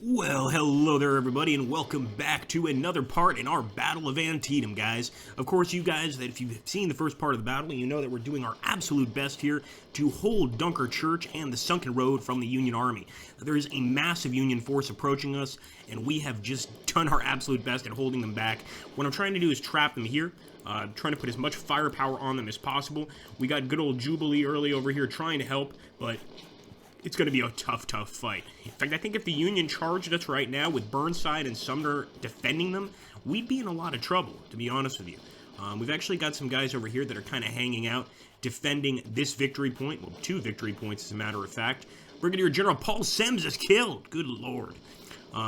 Well, hello there, everybody, and welcome back to another part in our Battle of Antietam, guys. Of course, you guys, that if you've seen the first part of the battle, you know that we're doing our absolute best here to hold Dunker Church and the Sunken Road from the Union Army. There is a massive Union force approaching us, and we have just done our absolute best at holding them back. What I'm trying to do is trap them here. Trying to put as much firepower on them as possible. We got good old Jubilee early over here trying to help, but it's going to be a tough fight. In fact, I think if the Union charged us right now with Burnside and Sumner defending them, we'd be in a lot of trouble, to be honest with you. We've actually got some guys over here that are kind of hanging out, defending this victory point. Well, 2 victory points, as a matter of fact. Brigadier General Paul Semmes is killed. Good lord.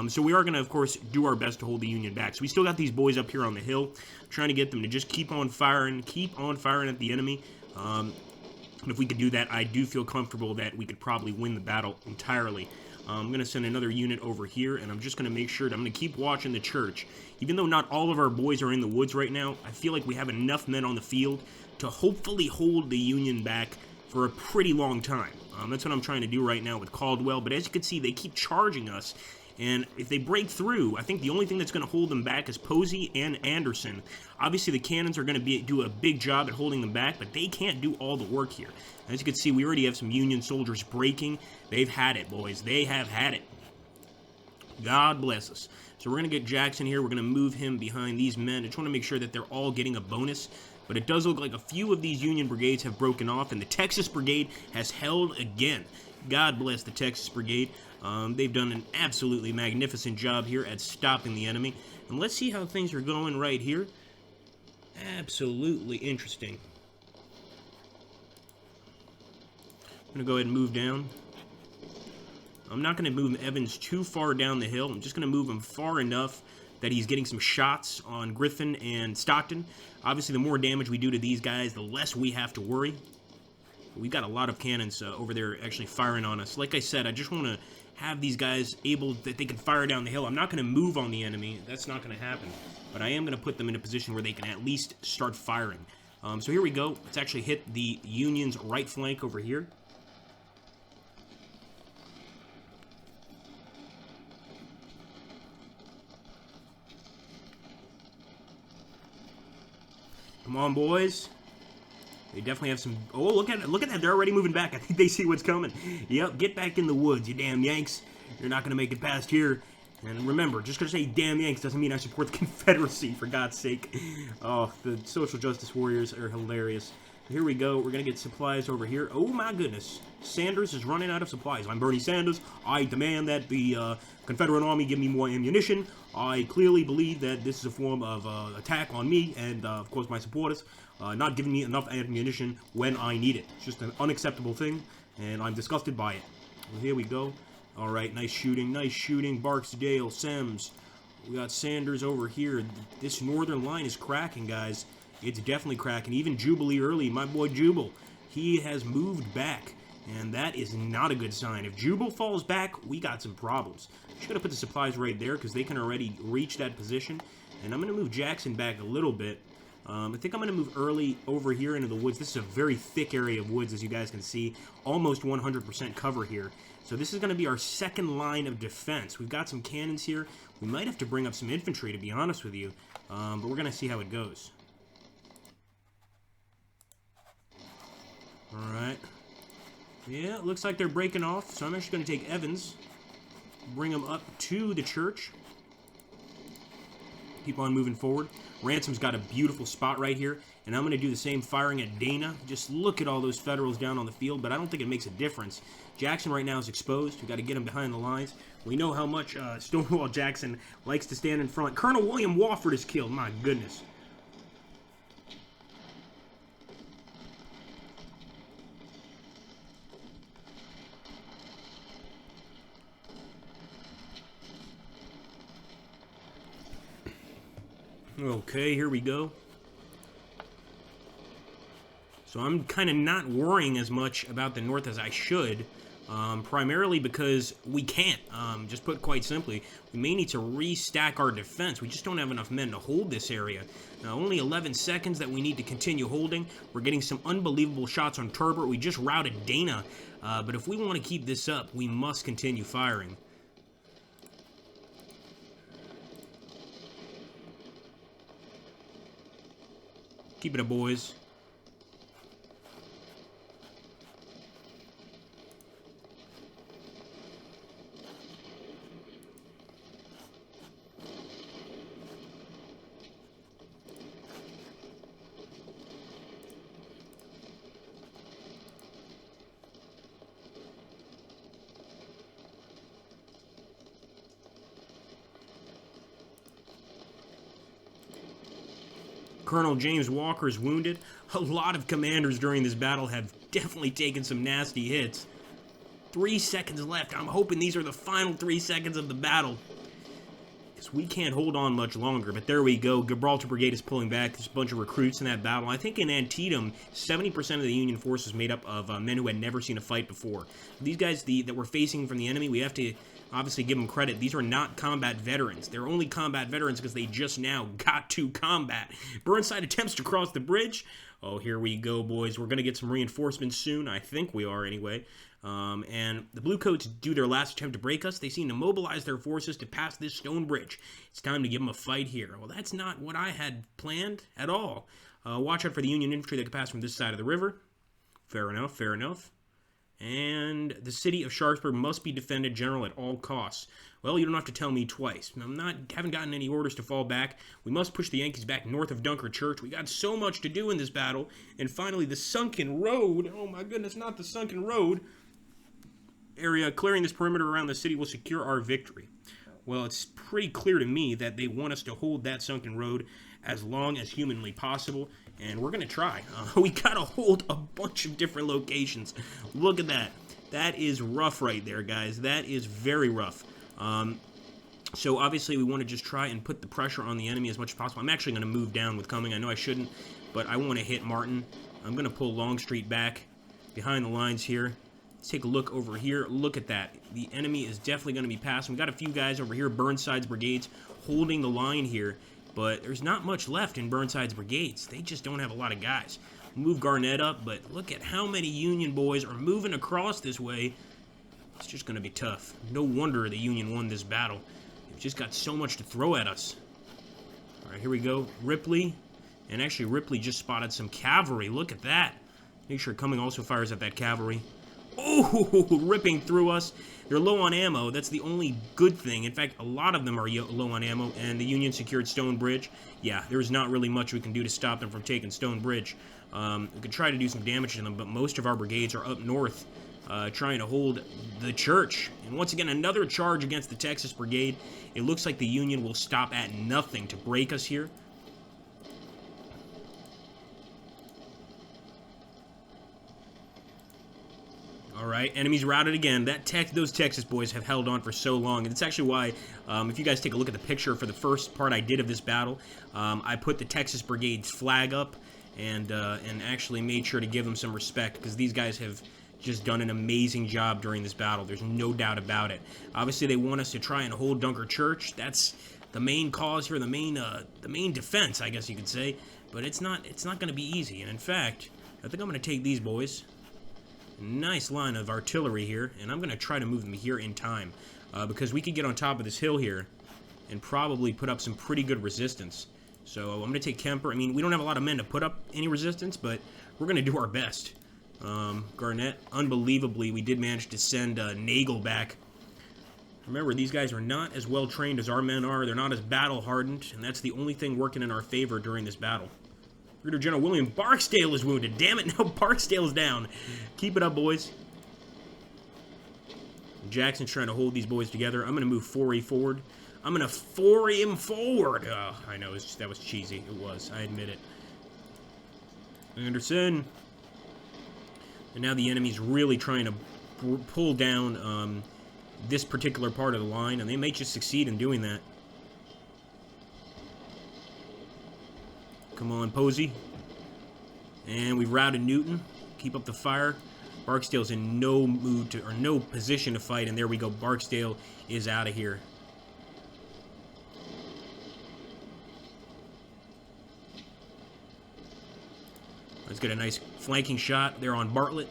So we are going to, of course, do our best to hold the Union back. So we still got these boys up here on the hill, trying to get them to just keep on firing at the enemy. And if we could do that, I do feel comfortable that we could probably win the battle entirely. I'm going to send another unit over here, and I'm just going to make sure that I'm going to keep watching the church. Even though not all of our boys are in the woods right now, I feel like we have enough men on the field to hopefully hold the Union back for a pretty long time. That's what I'm trying to do right now with Caldwell, but as you can see, they keep charging us. And if they break through, I think the only thing that's going to hold them back is Posey and Anderson. Obviously, the cannons are going to do a big job at holding them back, but they can't do all the work here. As you can see, we already have some Union soldiers breaking. They've had it, boys. They have had it. God bless us. So we're going to get Jackson here. We're going to move him behind these men. I just want to make sure that they're all getting a bonus. But it does look like a few of these Union brigades have broken off, and the Texas Brigade has held again. God bless the Texas Brigade. They've done an absolutely magnificent job here at stopping the enemy. And let's see how things are going right here. Absolutely interesting. I'm going to go ahead and move down. I'm not going to move Evans too far down the hill. I'm just going to move him far enough that he's getting some shots on Griffin and Stockton. Obviously, the more damage we do to these guys, the less we have to worry. We've got a lot of cannons over there actually firing on us. Like I said, I just want to have these guys able that they can fire down the hill. I'm not going to move on the enemy. That's not going to happen. But I am going to put them in a position where they can at least start firing. So here we go. Let's actually hit the Union's right flank over here. Come on, boys. They definitely have some... Oh, look at it. Look at that. They're already moving back. I think they see what's coming. Yep, get back in the woods, you damn Yanks. You're not going to make it past here. And remember, just because I say damn Yanks doesn't mean I support the Confederacy, for God's sake. Oh, the social justice warriors are hilarious. Here we go. We're going to get supplies over here. Oh, my goodness. Sanders is running out of supplies. I'm Bernie Sanders. I demand that the Confederate Army give me more ammunition. I clearly believe that this is a form of attack on me and, of course, my supporters. Not giving me enough ammunition when I need it. It's just an unacceptable thing, and I'm disgusted by it. Well, here we go. All right, nice shooting, Barksdale, Semmes. We got Sanders over here. This northern line is cracking, guys. It's definitely cracking. Even Jubilee early, my boy Jubal, he has moved back, and that is not a good sign. If Jubal falls back, we got some problems. Should have put the supplies right there because they can already reach that position. And I'm going to move Jackson back a little bit. I think I'm going to move early over here into the woods. This is a very thick area of woods, as you guys can see. Almost 100% cover here. So this is going to be our second line of defense. We've got some cannons here. We might have to bring up some infantry, to be honest with you. But we're going to see how it goes. Alright. Yeah, it looks like they're breaking off. So I'm actually going to take Evans. Bring him up to the church. Keep on moving forward. Ransom's got a beautiful spot right here, and I'm going to do the same firing at Dana. Just look at all those Federals down on the field, but I don't think it makes a difference. Jackson right now is exposed. We've got to get him behind the lines. We know how much Stonewall Jackson likes to stand in front. Colonel William Wofford is killed. My goodness. Okay, here we go. So I'm kind of not worrying as much about the North as I should, primarily because we can't. Just put quite simply, we may need to restack our defense. We just don't have enough men to hold this area. Now, only 11 seconds that we need to continue holding. We're getting some unbelievable shots on Turbot. We just routed Dana, but if we want to keep this up, we must continue firing. Keep it up, boys. Colonel James Walker is wounded. A lot of commanders during this battle have definitely taken some nasty hits. 3 seconds left. I'm hoping these are the final 3 seconds of the battle, because we can't hold on much longer. But there we go. Gibraltar Brigade is pulling back. There's a bunch of recruits in that battle. I think in Antietam, 70% of the Union force was made up of men who had never seen a fight before. These guys that we're facing from the enemy, we have to obviously give them credit. These are not combat veterans. They're only combat veterans because they just now got to combat. Burnside attempts to cross the bridge. Oh, here we go, boys. We're going to get some reinforcements soon. I think we are, anyway. And the Bluecoats do their last attempt to break us. They seem to mobilize their forces to pass this stone bridge. It's time to give them a fight here. Well, that's not what I had planned at all. Watch out for the Union infantry that can pass from this side of the river. Fair enough, fair enough. And the city of Sharpsburg must be defended, General, at all costs. Well, you don't have to tell me twice. Haven't gotten any orders to fall back. We must push the Yankees back north of Dunkirk Church. We got so much to do in this battle. And finally, the sunken road. Oh my goodness, not the sunken road area. Clearing this perimeter around the city will secure our victory. Well, it's pretty clear to me that they want us to hold that sunken road as long as humanly possible, and we're going to try. We got to hold a bunch of different locations. Look at that. That is rough right there, guys. That is very rough. So obviously we want to just try and put the pressure on the enemy as much as possible. I'm actually going to move down with coming. I know I shouldn't, but I want to hit Martin. I'm going to pull Longstreet back behind the lines here. Let's take a look over here. Look at that. The enemy is definitely going to be passing. We've got a few guys over here, Burnside's brigades, holding the line here, but there's not much left in Burnside's brigades. They just don't have a lot of guys. Move Garnett up, but look at how many Union boys are moving across this way. It's just going to be tough. No wonder the Union won this battle. They've just got so much to throw at us. All right, here we go. Ripley. And actually, Ripley just spotted some cavalry. Look at that. Make sure Cumming also fires at that cavalry. Oh, ripping through us. They're low on ammo. That's the only good thing. In fact, a lot of them are low on ammo, and the Union secured Stone Bridge. Yeah, there's not really much we can do to stop them from taking Stone Bridge. We could try to do some damage to them, but most of our brigades are up north trying to hold the church. And once again, another charge against the Texas Brigade. It looks like the Union will stop at nothing to break us here. All right, enemies routed again. Those Texas boys have held on for so long, and it's actually why, if you guys take a look at the picture for the first part I did of this battle, I put the Texas Brigade's flag up and actually made sure to give them some respect, because these guys have just done an amazing job during this battle. There's no doubt about it. Obviously, they want us to try and hold Dunkirk Church. That's the main cause here, the main defense, I guess you could say. But it's not going to be easy. And in fact, I think I'm going to take these boys. Nice line of artillery here, and I'm going to try to move them here in time, because we could get on top of this hill here and probably put up some pretty good resistance. So I'm going to take Kemper. I mean, we don't have a lot of men to put up any resistance, but we're going to do our best. Garnett, unbelievably, we did manage to send Nagel back. Remember, these guys are not as well trained as our men are. They're not as battle hardened, and that's the only thing working in our favor during this battle. Brigadier General William Barksdale is wounded. Damn it, now Barksdale's down. Keep it up, boys. Jackson's trying to hold these boys together. I'm going to move Forey forward. I'm going to Forey him forward. Oh, I know, that was cheesy. It was. I admit it. Anderson. And now the enemy's really trying to pull down this particular part of the line, and they may just succeed in doing that. Come on, Posey. And we've routed Newton. Keep up the fire. Barksdale's in no mood to, or no position to fight, and there we go. Barksdale is out of here. Let's get a nice flanking shot there on Bartlett.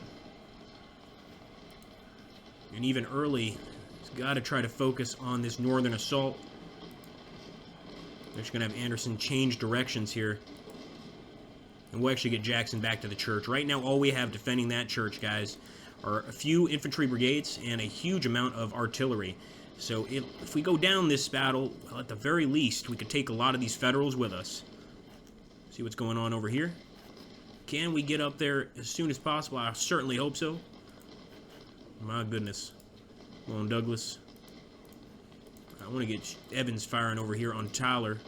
And even early, he's got to try to focus on this northern assault. They're just going to have Anderson change directions here. and we'll actually get Jackson back to the church. Right now, all we have defending that church, guys, are a few infantry brigades and a huge amount of artillery. So if we go down this battle, well, at the very least, we could take a lot of these Federals with us. See what's going on over here. Can we get up there as soon as possible? I certainly hope so. My goodness. Come on, Douglas. I want to get Evans firing over here on Tyler.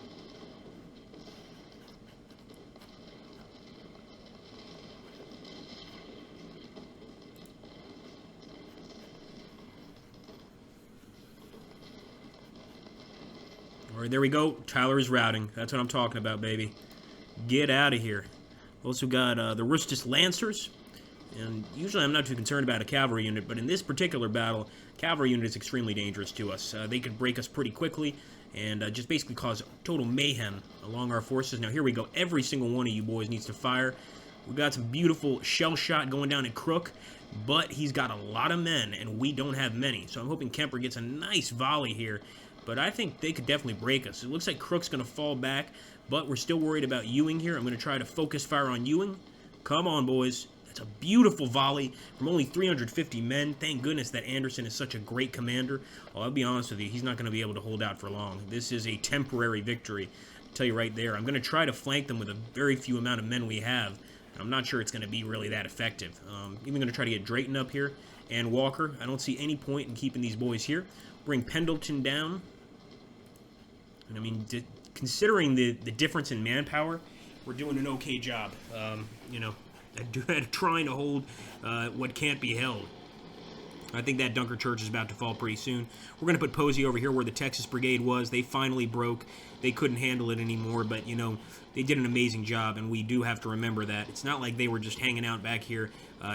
All right, there we go. Tyler is routing. That's what I'm talking about, baby. Get out of here. Also got the Rustis Lancers. And usually I'm not too concerned about a cavalry unit, but in this particular battle, cavalry unit is extremely dangerous to us. They could break us pretty quickly and just basically cause total mayhem along our forces. Now here we go. Every single one of you boys needs to fire. We've got some beautiful shell shot going down at Crook, but he's got a lot of men, and we don't have many. So I'm hoping Kemper gets a nice volley here. But I think they could definitely break us. It looks like Crook's going to fall back, but we're still worried about Ewing here. I'm going to try to focus fire on Ewing. Come on, boys. That's a beautiful volley from only 350 men. Thank goodness that Anderson is such a great commander. Well, I'll be honest with you, he's not going to be able to hold out for long. This is a temporary victory. I'll tell you right there. I'm going to try to flank them with a very few amount of men we have. And I'm not sure it's going to be really that effective. Even going to try to get Drayton up here and Walker. I don't see any point in keeping these boys here. Bring Pendleton down. And I mean, considering the difference in manpower, we're doing an okay job. You know, trying to hold what can't be held. I think that Dunker Church is about to fall pretty soon. We're going to put Posey over here where the Texas Brigade was. They finally broke. They couldn't handle it anymore, but, you know, they did an amazing job, and we do have to remember that. It's not like they were just hanging out back here,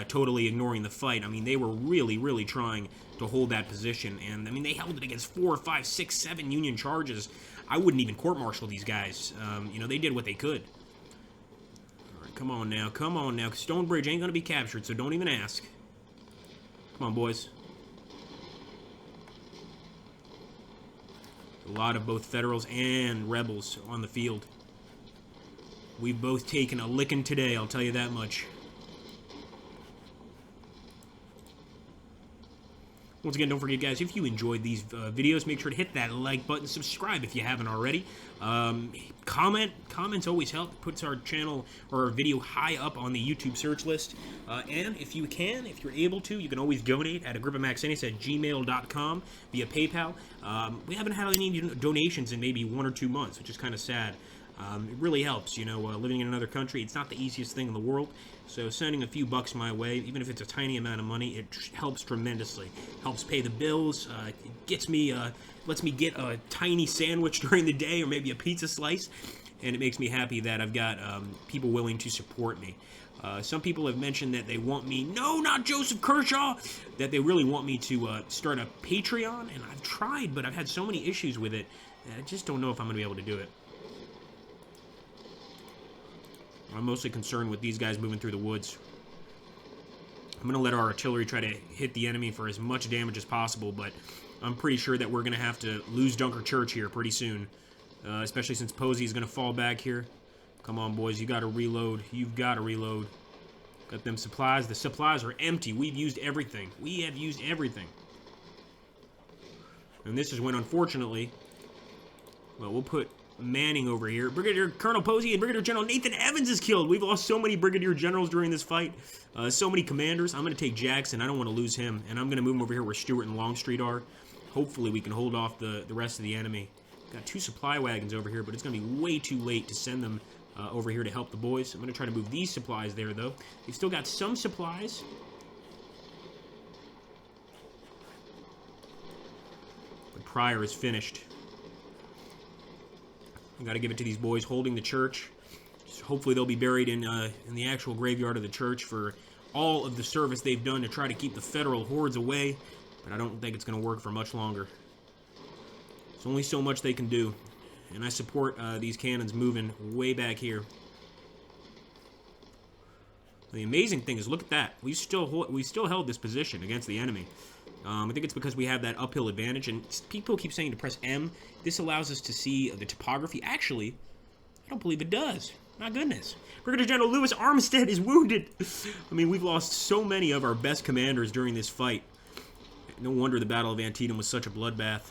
totally ignoring the fight. I mean, they were really, really trying to hold that position, and, I mean, they held it against 4, 5, 6, 7 Union charges. I wouldn't even court-martial these guys. You know, they did what they could. All right, come on now, come on now. Stonebridge ain't going to be captured, so don't even ask. Come on, boys. A lot of both Federals and Rebels on the field. We've both taken a licking today, I'll tell you that much. Once again, don't forget, guys, if you enjoyed these videos, make sure to hit that like button, subscribe if you haven't already. Comments always help. It puts our channel or our video high up on the YouTube search list. And if you can, if you're able to, you can always donate at agrippaMaxennis@gmail.com via PayPal. We haven't had any donations in maybe 1 or 2 months, which is kind of sad. It really helps, you know, living in another country. It's not the easiest thing in the world, so sending a few bucks my way, even if it's a tiny amount of money, it helps tremendously. Helps pay the bills. It gets me, lets me get a tiny sandwich during the day, or maybe a pizza slice, and it makes me happy that I've got people willing to support me. Some people have mentioned that they want me, no, not Joseph Kershaw, that they really want me to start a Patreon, and I've tried, but I've had so many issues with it, that I just don't know if I'm going to be able to do it. I'm mostly concerned with these guys moving through the woods. I'm going to let our artillery try to hit the enemy for as much damage as possible, but I'm pretty sure that we're going to have to lose Dunker Church here pretty soon, especially since Posey is going to fall back here. Come on, boys, you got to reload. You've got to reload. Got them supplies. The supplies are empty. We've used everything. We have used everything. And this is when, unfortunately, well, we'll put Manning over here. Brigadier Colonel Posey and Brigadier General Nathan Evans is killed. We've lost so many Brigadier Generals during this fight. So many commanders. I'm going to take Jackson. I don't want to lose him. And I'm going to move him over here where Stewart and Longstreet are. Hopefully we can hold off the rest of the enemy. Got 2 supply wagons over here, but it's going to be way too late to send them over here to help the boys. I'm going to try to move these supplies there, though. They've still got some supplies. But Pryor is finished. I got to give it to these boys holding the church. So hopefully they'll be buried in the actual graveyard of the church for all of the service they've done to try to keep the Federal hordes away. But I don't think it's going to work for much longer. There's only so much they can do. And I support these cannons moving way back here. The amazing thing is, look at that. We still held this position against the enemy. I think it's because we have that uphill advantage, and people keep saying to press M. This allows us to see the topography. Actually, I don't believe it does. My goodness. Brigadier General Lewis Armstead is wounded. I mean, we've lost so many of our best commanders during this fight. No wonder the Battle of Antietam was such a bloodbath.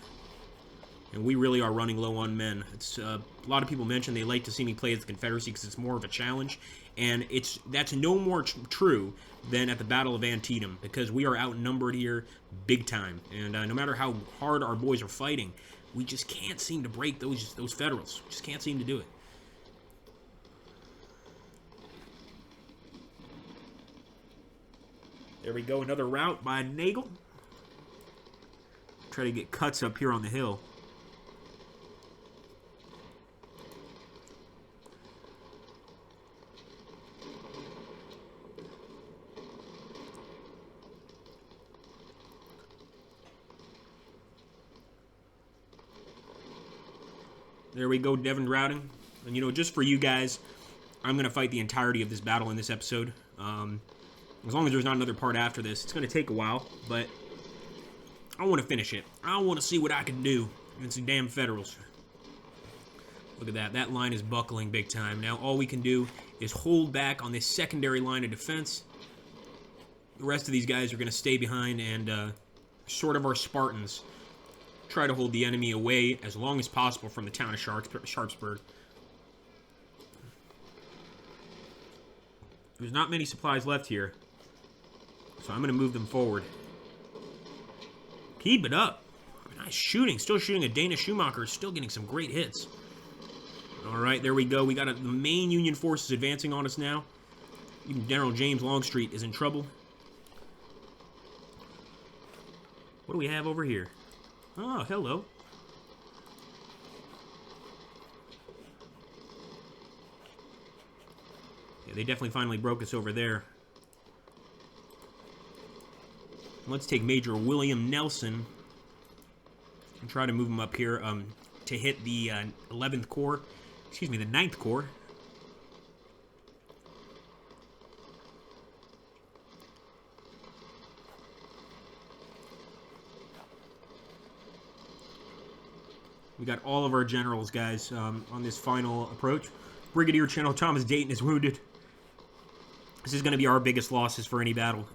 And we really are running low on men. It's a lot of people mention they like to see me play as the Confederacy because it's more of a challenge. And that's no more true than at the Battle of Antietam, because we are outnumbered here big time. And no matter how hard our boys are fighting, we just can't seem to break those Federals. Just can't seem to do it. There we go, another rout by Nagel. Try to get cuts up here on the hill. There we go, Devon routing. And, you know, just for you guys, I'm going to fight the entirety of this battle in this episode. As long as there's not another part after this. It's going to take a while, but I want to finish it. I want to see what I can do against some damn Federals. Look at that. That line is buckling big time. Now all we can do is hold back on this secondary line of defense. The rest of these guys are going to stay behind and sort of our Spartans try to hold the enemy away as long as possible from the town of Sharpsburg. There's not many supplies left here, so I'm going to move them forward. Keep it up. Nice shooting. Still shooting at Dana Schumacher. Still getting some great hits. All right, there we go. We got the main Union forces advancing on us now. Even General James Longstreet is in trouble. What do we have over here? Oh, hello. Yeah, they definitely finally broke us over there. Let's take Major William Nelson and try to move him up here to hit the 11th Corps. Excuse me, the 9th Corps. We got all of our generals, guys, on this final approach. Brigadier General Thomas Dayton is wounded. This is going to be our biggest losses for any battle,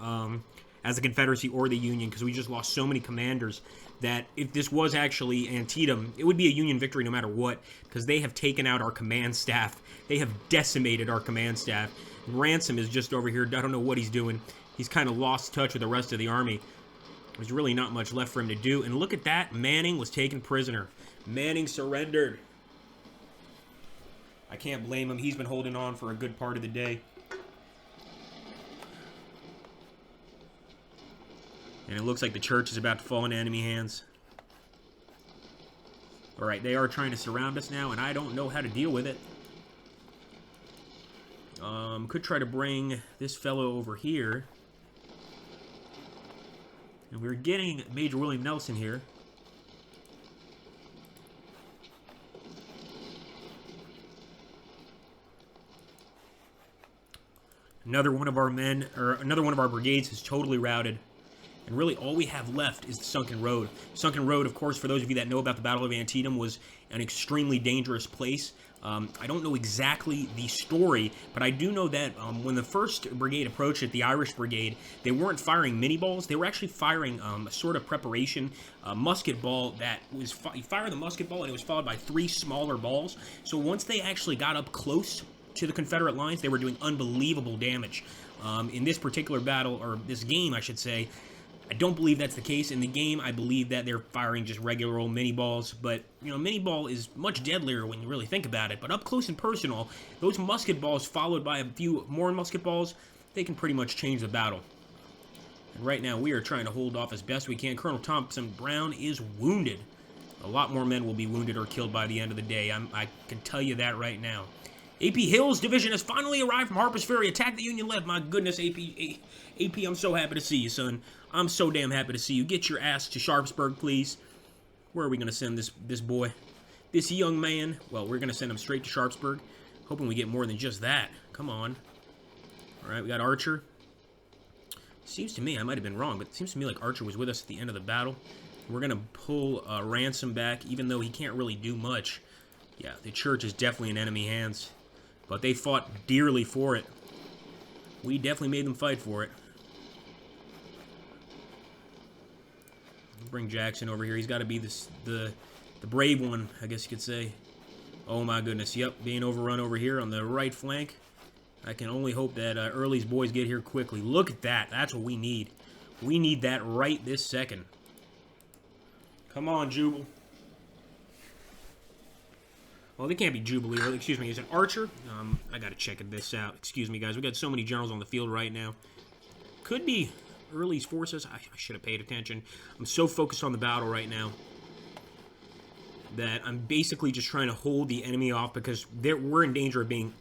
as the Confederacy or the Union, because we just lost so many commanders that if this was actually Antietam, it would be a Union victory no matter what, because they have taken out our command staff. They have decimated our command staff. Ransom is just over here. I don't know what he's doing. He's kind of lost touch with the rest of the army. There's really not much left for him to do. And look at that. Manning was taken prisoner. Manning surrendered. I can't blame him. He's been holding on for a good part of the day. And it looks like the church is about to fall into enemy hands. Alright, they are trying to surround us now, and I don't know how to deal with it. Could try to bring this fellow over here. And we're getting Major William Nelson here. Another one of our men, or another one of our brigades is totally routed. And really all we have left is the Sunken Road. Sunken Road, of course, for those of you that know about the Battle of Antietam, was an extremely dangerous place. I don't know exactly the story, but I do know that when the 1st Brigade approached it, the Irish Brigade, they weren't firing mini balls. They were actually firing a sort of preparation musket ball that was... You fire the musket ball and it was followed by 3 smaller balls. So once they actually got up close to the Confederate lines, they were doing unbelievable damage. In this particular battle, or this game, I should say, I don't believe that's the case. In the game, I believe that they're firing just regular old mini balls, but, you know, mini ball is much deadlier when you really think about it. But up close and personal, those musket balls followed by a few more musket balls, they can pretty much change the battle. And right now, we are trying to hold off as best we can. Colonel Thompson Brown is wounded. A lot more men will be wounded or killed by the end of the day. I can tell you that right now. A.P. Hill's division has finally arrived from Harper's Ferry. Attack the Union left. My goodness, AP, I'm so happy to see you, son. I'm so damn happy to see you. Get your ass to Sharpsburg, please. Where are we going to send this boy? This young man? Well, we're going to send him straight to Sharpsburg. Hoping we get more than just that. Come on. All right, we got Archer. Seems to me, I might have been wrong, but it seems to me like Archer was with us at the end of the battle. We're going to pull Ransom back, even though he can't really do much. Yeah, the church is definitely in enemy hands. But they fought dearly for it. We definitely made them fight for it. Bring Jackson over here. He's got to be the brave one, I guess you could say. Oh my goodness. Yep, being overrun over here on the right flank. I can only hope that Early's boys get here quickly. Look at that. That's what we need. We need that right this second. Come on, Jubal. Well, they can't be Jubilee Early. Excuse me. Is it Archer? I got to check this out. Excuse me, guys. We got so many generals on the field right now. Could be Early's forces. I should have paid attention. I'm so focused on the battle right now that I'm basically just trying to hold the enemy off because we're in danger of being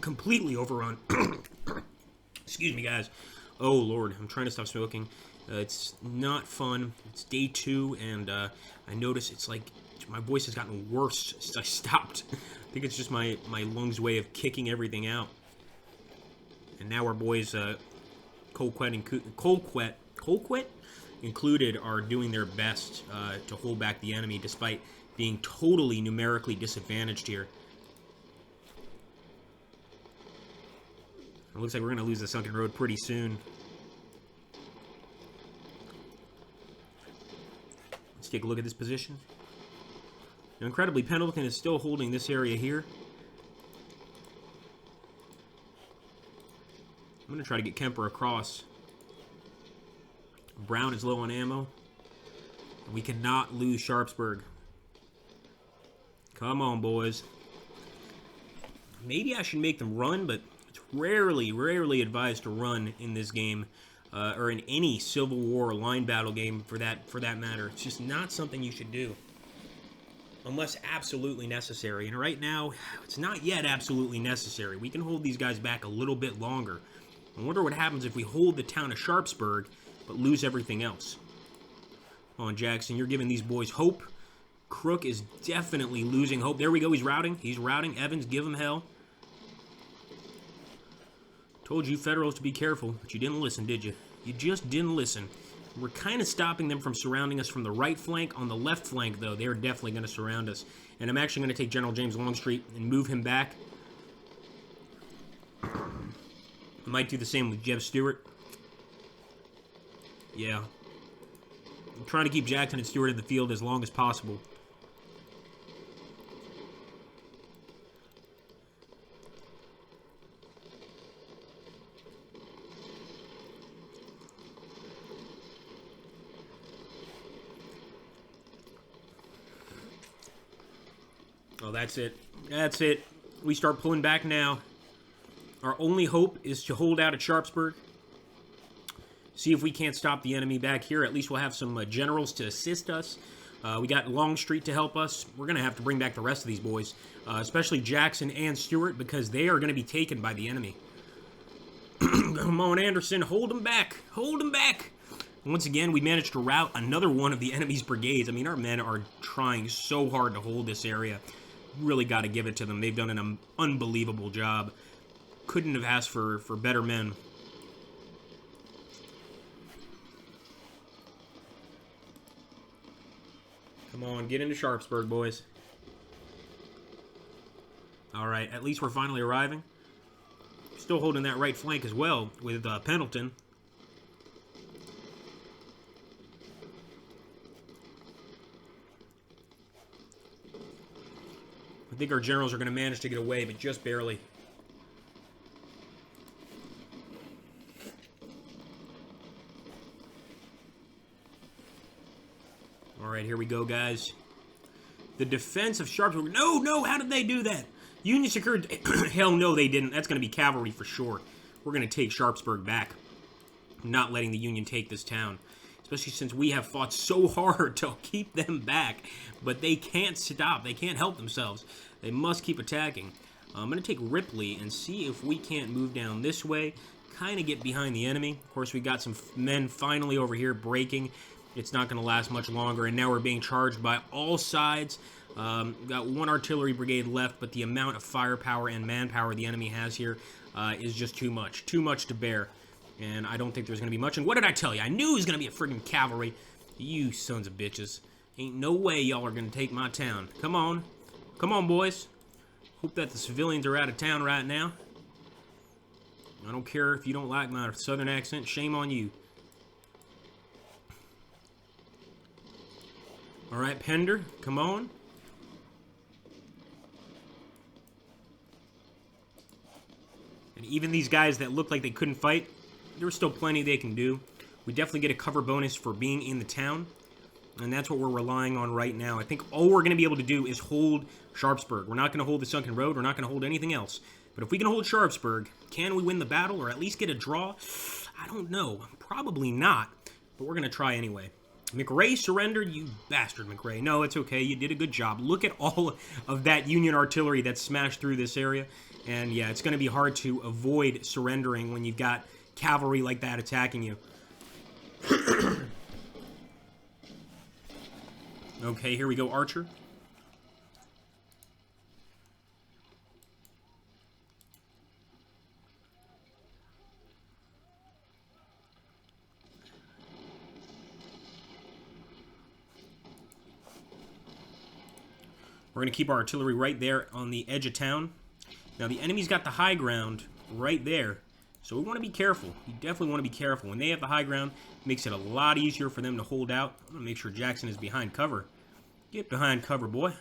completely overrun. Excuse me, guys. Oh, Lord. I'm trying to stop smoking. It's not fun. It's day 2, and I notice it's like my voice has gotten worse since I stopped. I think it's just my lungs' way of kicking everything out. And now our boys, Colquitt included, are doing their best to hold back the enemy despite being totally numerically disadvantaged here. It looks like we're going to lose the sunken road pretty soon. Let's take a look at this position. Now, incredibly, Pendleton is still holding this area here. I'm going to try to get Kemper across. Brown is low on ammo. We cannot lose Sharpsburg. Come on, boys. Maybe I should make them run, but it's rarely advised to run in this game, or in any Civil War line battle game for that matter. It's just not something you should do, unless absolutely necessary. And right now, it's not yet absolutely necessary. We can hold these guys back a little bit longer. I wonder what happens if we hold the town of Sharpsburg, but lose everything else. Come on, Jackson, you're giving these boys hope. Crook is definitely losing hope. There we go, he's routing. He's routing. Evans, give him hell. Told you Federals to be careful, but you didn't listen, did you? You just didn't listen. We're kind of stopping them from surrounding us from the right flank. On the left flank, though, they're definitely going to surround us. And I'm actually going to take General James Longstreet and move him back. I might do the same with Jeb Stuart. Yeah. I'm trying to keep Jackson and Stewart in the field as long as possible. Oh, that's it. That's it. We start pulling back now. Our only hope is to hold out at Sharpsburg. See if we can't stop the enemy back here. At least we'll have some generals to assist us. We got Longstreet to help us. We're going to have to bring back the rest of these boys, especially Jackson and Stewart, because they are going to be taken by the enemy. Come on, Anderson. Hold them back. Hold them back. Once again, we managed to rout another one of the enemy's brigades. I mean, our men are trying so hard to hold this area. Really got to give it to them. They've done an unbelievable job. Couldn't have asked for better men. Come on, get into Sharpsburg, boys. All right, at least we're finally arriving. Still holding that right flank as well with Pendleton. I think our generals are going to manage to get away, but just barely. All right, here we go, guys. The defense of Sharpsburg. No, how did they do that? Union secured. Hell no, they didn't. That's going to be cavalry for sure. We're going to take Sharpsburg back. I'm not letting the Union take this town, especially since we have fought so hard to keep them back. But they can't stop. They can't help themselves. They must keep attacking. I'm going to take Ripley and see if we can't move down this way, kind of get behind the enemy. Of course, we got some men finally over here breaking. It's not going to last much longer, and now we're being charged by all sides. Got one artillery brigade left, but the amount of firepower and manpower the enemy has here is just too much. Too much to bear, and I don't think there's going to be much. And what did I tell you? I knew it was going to be a friggin' cavalry. You sons of bitches. Ain't no way y'all are going to take my town. Come on. Come on, boys. Hope that the civilians are out of town right now. I don't care if you don't like my southern accent. Shame on you. All right, Pender, come on. And even these guys that look like they couldn't fight, there's still plenty they can do. We definitely get a cover bonus for being in the town. And that's what we're relying on right now. I think all we're going to be able to do is hold Sharpsburg. We're not going to hold the Sunken Road. We're not going to hold anything else. But if we can hold Sharpsburg, can we win the battle or at least get a draw? I don't know. Probably not. But we're going to try anyway. McRae surrendered, you bastard, McRae. No, it's okay. You did a good job. Look at all of that Union artillery that smashed through this area. And yeah, it's going to be hard to avoid surrendering when you've got cavalry like that attacking you. Okay, here we go, Archer. We're going to keep our artillery right there on the edge of town. Now, the enemy's got the high ground right there, so we want to be careful. You definitely want to be careful. When they have the high ground, it makes it a lot easier for them to hold out. I'm going to make sure Jackson is behind cover. Get behind cover, boy.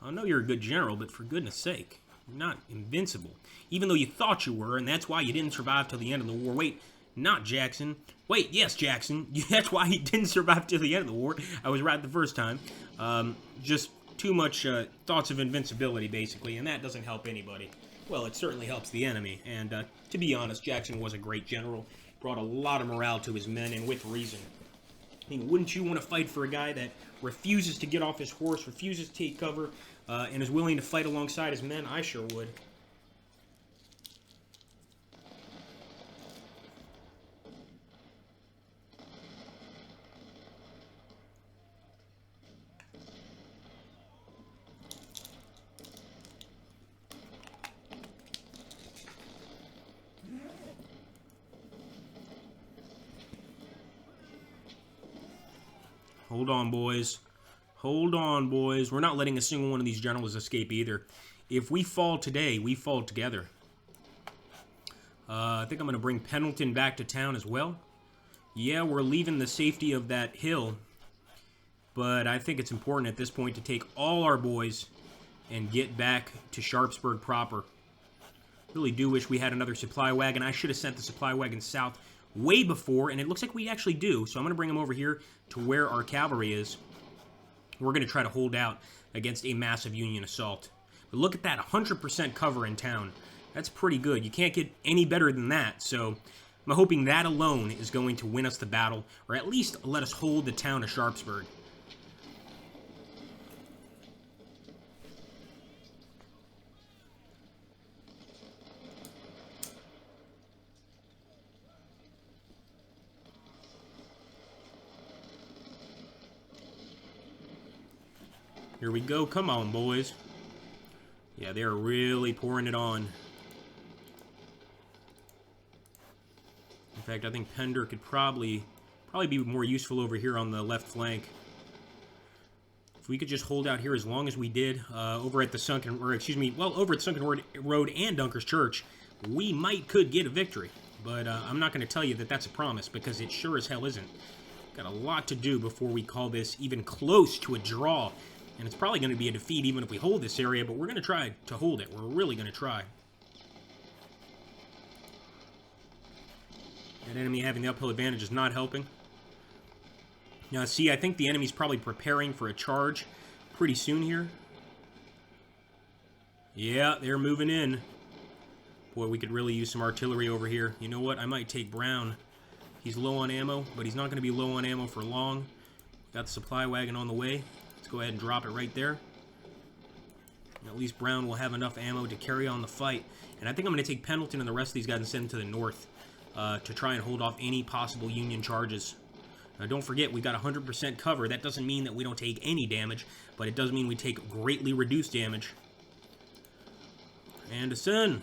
I know you're a good general, but for goodness sake, you're not invincible. Even though you thought you were, and that's why you didn't survive till the end of the war. Wait, not Jackson. Wait, yes, Jackson. That's why he didn't survive till the end of the war. I was right the first time. Just too much thoughts of invincibility, basically, and that doesn't help anybody. Well, it certainly helps the enemy, and to be honest, Jackson was a great general. Brought a lot of morale to his men, and with reason. I mean, wouldn't you want to fight for a guy that refuses to get off his horse, refuses to take cover, and is willing to fight alongside his men? I sure would. Hold on, boys. Hold on, boys. We're not letting a single one of these generals escape either. If we fall today, we fall together. I think I'm going to bring Pendleton back to town as well. Yeah, we're leaving the safety of that hill. But I think it's important at this point to take all our boys and get back to Sharpsburg proper. Really do wish we had another supply wagon. I should have sent the supply wagon south way before, and it looks like we actually do. So I'm going to bring them over here to where our cavalry is. We're going to try to hold out against a massive Union assault. But look at that, 100% cover in town. That's pretty good. You can't get any better than that. So I'm hoping that alone is going to win us the battle, or at least let us hold the town of Sharpsburg. Here we go. Come on, boys. Yeah, they're really pouring it on. In fact, I think Pender could probably be more useful over here on the left flank. If we could just hold out here as long as we did over at the Sunken, or excuse me, well, over at the Sunken Road and Dunker's Church, we could get a victory. But I'm not going to tell you that that's a promise, because it sure as hell isn't. Got a lot to do before we call this even close to a draw. And it's probably going to be a defeat even if we hold this area, but we're going to try to hold it. We're really going to try. That enemy having the uphill advantage is not helping. Now, see, I think the enemy's probably preparing for a charge pretty soon here. Yeah, they're moving in. Boy, we could really use some artillery over here. You know what? I might take Brown. He's low on ammo, but he's not going to be low on ammo for long. Got the supply wagon on the way. Let's go ahead and drop it right there. And at least Brown will have enough ammo to carry on the fight. And I think I'm going to take Pendleton and the rest of these guys and send them to the north to try and hold off any possible Union charges. Now, don't forget, we've got 100% cover. That doesn't mean that we don't take any damage, but it does mean we take greatly reduced damage. Anderson.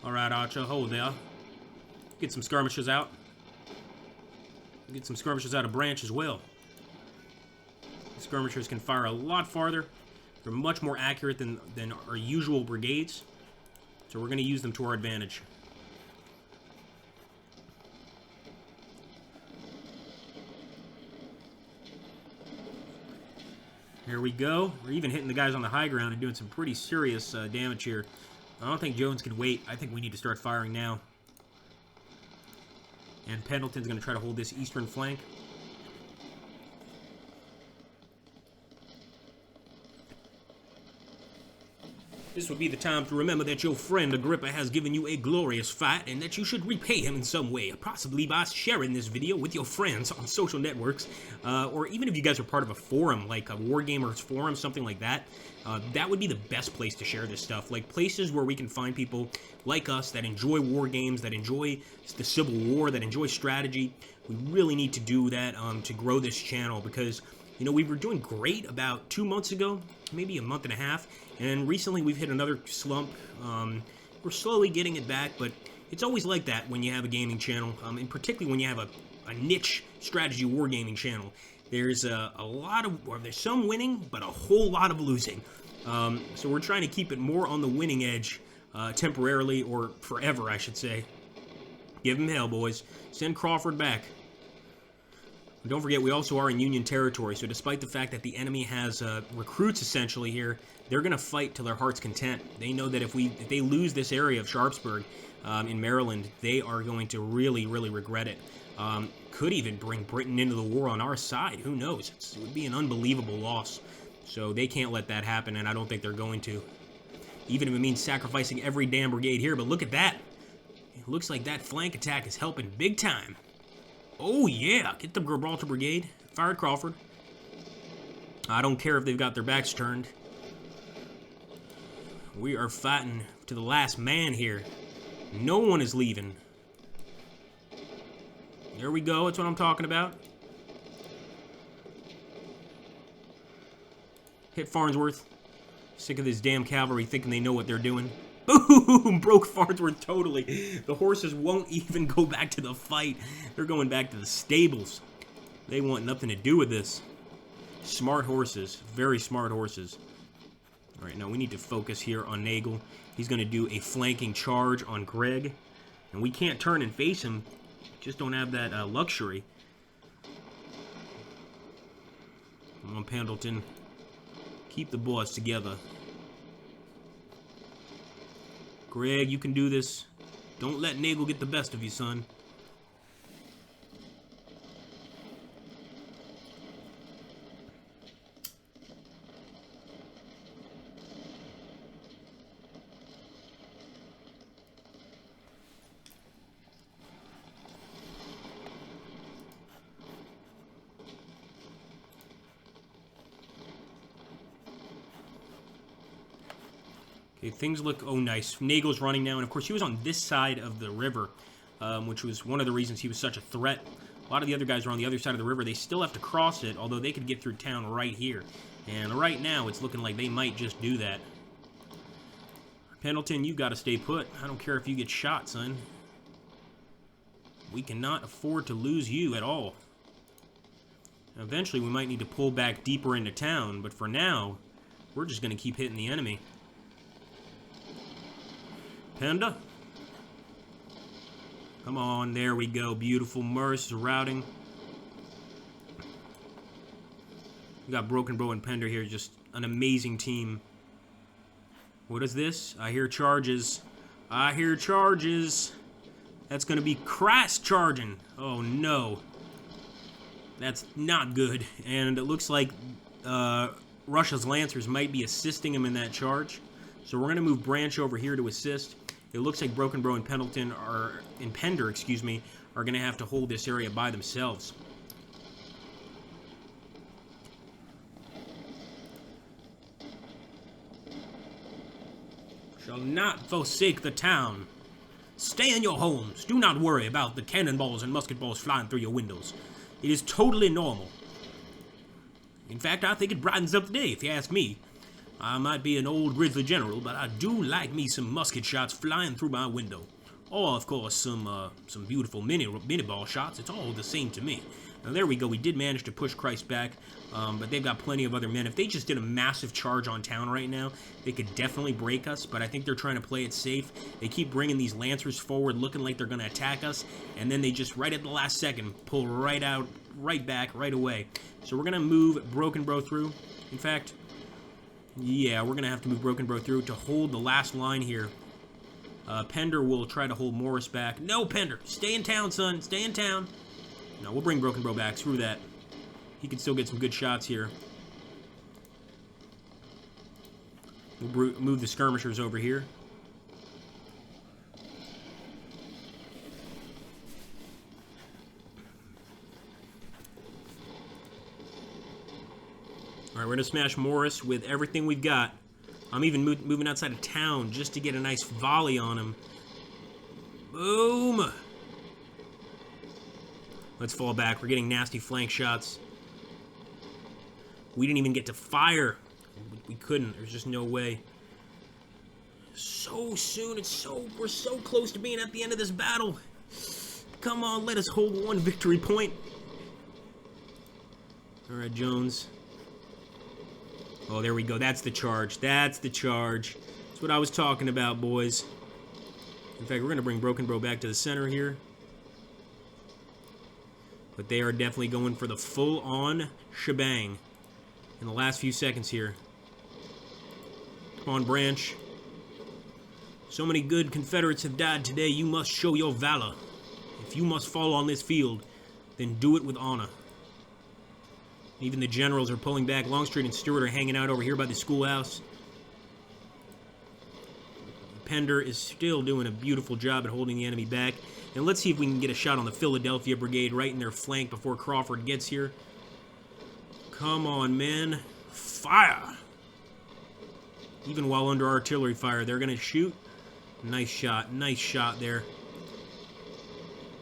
All right, Archer, hold there. Get some skirmishers out. Get some skirmishers out of Branch as well. skirmishers can fire a lot farther. They're much more accurate than our usual brigades. So we're going to use them to our advantage. Here we go. We're even hitting the guys on the high ground and doing some pretty serious damage here. I don't think Jones can wait. I think we need to start firing now. And Pendleton's going to try to hold this eastern flank. This would be the time to remember that your friend Agrippa has given you a glorious fight and that you should repay him in some way, possibly by sharing this video with your friends on social networks, or even if you guys are part of a forum, like a Wargamers forum, something like that. That would be the best place to share this stuff, like places where we can find people like us that enjoy war games, that enjoy the Civil War, that enjoy strategy. We really need to do that to grow this channel because, you know, we were doing great about 2 months ago, maybe a month and a half, and recently we've hit another slump. We're slowly getting it back, but it's always like that when you have a gaming channel, and particularly when you have a niche strategy wargaming channel. There's there's some winning, but a whole lot of losing. So we're trying to keep it more on the winning edge temporarily, or forever, I should say. Give him hell, boys. Send Crawford back. Don't forget, we also are in Union territory, so despite the fact that the enemy has recruits essentially here, they're going to fight to their heart's content. They know that if they lose this area of Sharpsburg in Maryland, they are going to really, really regret it. Could even bring Britain into the war on our side. Who knows? It would be an unbelievable loss. So they can't let that happen, and I don't think they're going to. Even if it means sacrificing every damn brigade here, but look at that. It looks like that flank attack is helping big time. Oh, yeah. Get the Gibraltar Brigade. Fire at Crawford. I don't care if they've got their backs turned. We are fighting to the last man here. No one is leaving. There we go. That's what I'm talking about. Hit Farnsworth. Sick of this damn cavalry thinking they know what they're doing. Boom! Broke Farnsworth totally. The horses won't even go back to the fight. They're going back to the stables. They want nothing to do with this. Smart horses. Very smart horses. Alright, now we need to focus here on Nagel. He's going to do a flanking charge on Gregg. And we can't turn and face him. Just don't have that luxury. Come on, Pendleton. Keep the boys together. Gregg, you can do this. Don't let Nagel get the best of you, son. Okay, things look, oh nice. Nagel's running now, and of course he was on this side of the river, which was one of the reasons he was such a threat. A lot of the other guys are on the other side of the river. They still have to cross it, although they could get through town right here. And right now, it's looking like they might just do that. Pendleton, you gotta stay put. I don't care if you get shot, son. We cannot afford to lose you at all. Eventually, we might need to pull back deeper into town, but for now, we're just gonna keep hitting the enemy. Panda. Come on, there we go. Beautiful Merce routing. We got Broken Bow and Pender here. Just an amazing team. What is this? I hear charges. I hear charges. That's going to be crass charging. Oh, no. That's not good. And it looks like Russia's Lancers might be assisting him in that charge. So we're going to move Branch over here to assist. It looks like Broken Bow and Pendleton are, and Pender, excuse me, are going to have to hold this area by themselves. Shall not forsake the town. Stay in your homes. Do not worry about the cannonballs and musket balls flying through your windows. It is totally normal. In fact, I think it brightens up the day, if you ask me. I might be an old grizzly general, but I do like me some musket shots flying through my window. Or, of course, some beautiful mini ball shots. It's all the same to me. Now, there we go. We did manage to push Christ back, but they've got plenty of other men. If they just did a massive charge on town right now, they could definitely break us, but I think they're trying to play it safe. They keep bringing these Lancers forward, looking like they're going to attack us, and then they just, right at the last second, pull right out, right back, right away. So we're going to move Broken Bro through. In fact, yeah, we're going to have to move Broken Bro through to hold the last line here. Pender will try to hold Morris back. No, Pender! Stay in town, son! Stay in town! No, we'll bring Broken Bro back. Screw that. He can still get some good shots here. We'll move the skirmishers over here. Alright, we're going to smash Morris with everything we've got. I'm even moving outside of town just to get a nice volley on him. Boom! Let's fall back. We're getting nasty flank shots. We didn't even get to fire. We couldn't. There's just no way. So soon. We're so close to being at the end of this battle. Come on, let us hold one victory point. Alright, Jones. Oh, there we go. That's the charge. That's the charge. That's what I was talking about, boys. In fact, we're going to bring Broken Bro back to the center here. But they are definitely going for the full-on shebang in the last few seconds here. Come on, Branch. So many good Confederates have died today. You must show your valor. If you must fall on this field, then do it with honor. Even the generals are pulling back. Longstreet and Stewart are hanging out over here by the schoolhouse. Pender is still doing a beautiful job at holding the enemy back. And let's see if we can get a shot on the Philadelphia Brigade right in their flank before Crawford gets here. Come on, men. Fire! Even while under artillery fire, they're going to shoot. Nice shot. Nice shot there.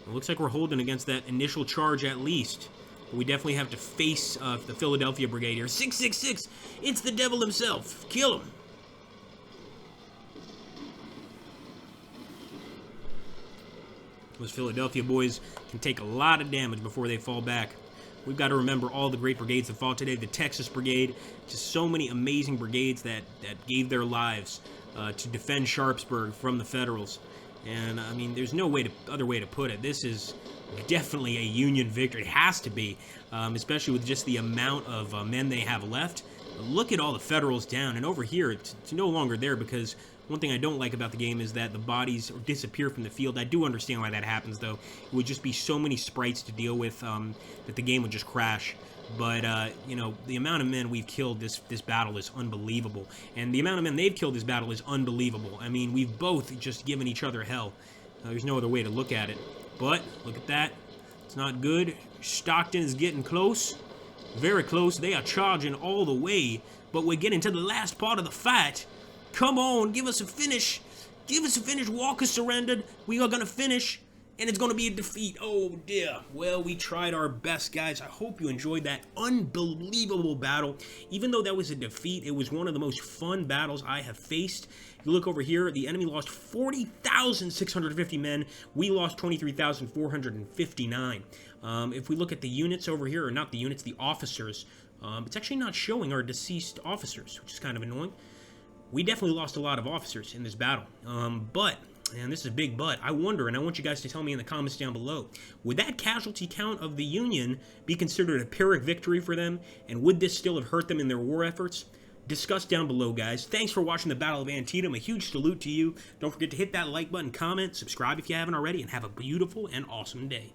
It looks like we're holding against that initial charge at least. But we definitely have to face the Philadelphia Brigade here. 666! It's the devil himself. Kill him. Those Philadelphia boys can take a lot of damage before they fall back. We've got to remember all the great brigades that fought today. The Texas Brigade, just so many amazing brigades that gave their lives to defend Sharpsburg from the Federals. And, I mean, there's no other way to put it. This is definitely a Union victory. It has to be, especially with just the amount of men they have left. Look at all the Federals down, and over here, it's no longer there because one thing I don't like about the game is that the bodies disappear from the field. I do understand why that happens, though. It would just be so many sprites to deal with that the game would just crash. But, you know, the amount of men we've killed this battle is unbelievable. And the amount of men they've killed this battle is unbelievable. I mean, we've both just given each other hell. There's no other way to look at it. But, look at that. It's not good. Stockton is getting close. Very close. They are charging all the way. But we're getting to the last part of the fight. Come on, give us a finish. Give us a finish. Walker surrendered. We are going to finish. And it's going to be a defeat. Oh, dear. Well, we tried our best, guys. I hope you enjoyed that unbelievable battle. Even though that was a defeat, it was one of the most fun battles I have faced. You look over here, the enemy lost 40,650 men. We lost 23,459. If we look at the units over here, or not the units, the officers, it's actually not showing our deceased officers, which is kind of annoying. We definitely lost a lot of officers in this battle. And this is a big but, I wonder, and I want you guys to tell me in the comments down below, would that casualty count of the Union be considered a Pyrrhic victory for them? And would this still have hurt them in their war efforts? Discuss down below, guys. Thanks for watching the Battle of Antietam. A huge salute to you. Don't forget to hit that like button, comment, subscribe if you haven't already, and have a beautiful and awesome day.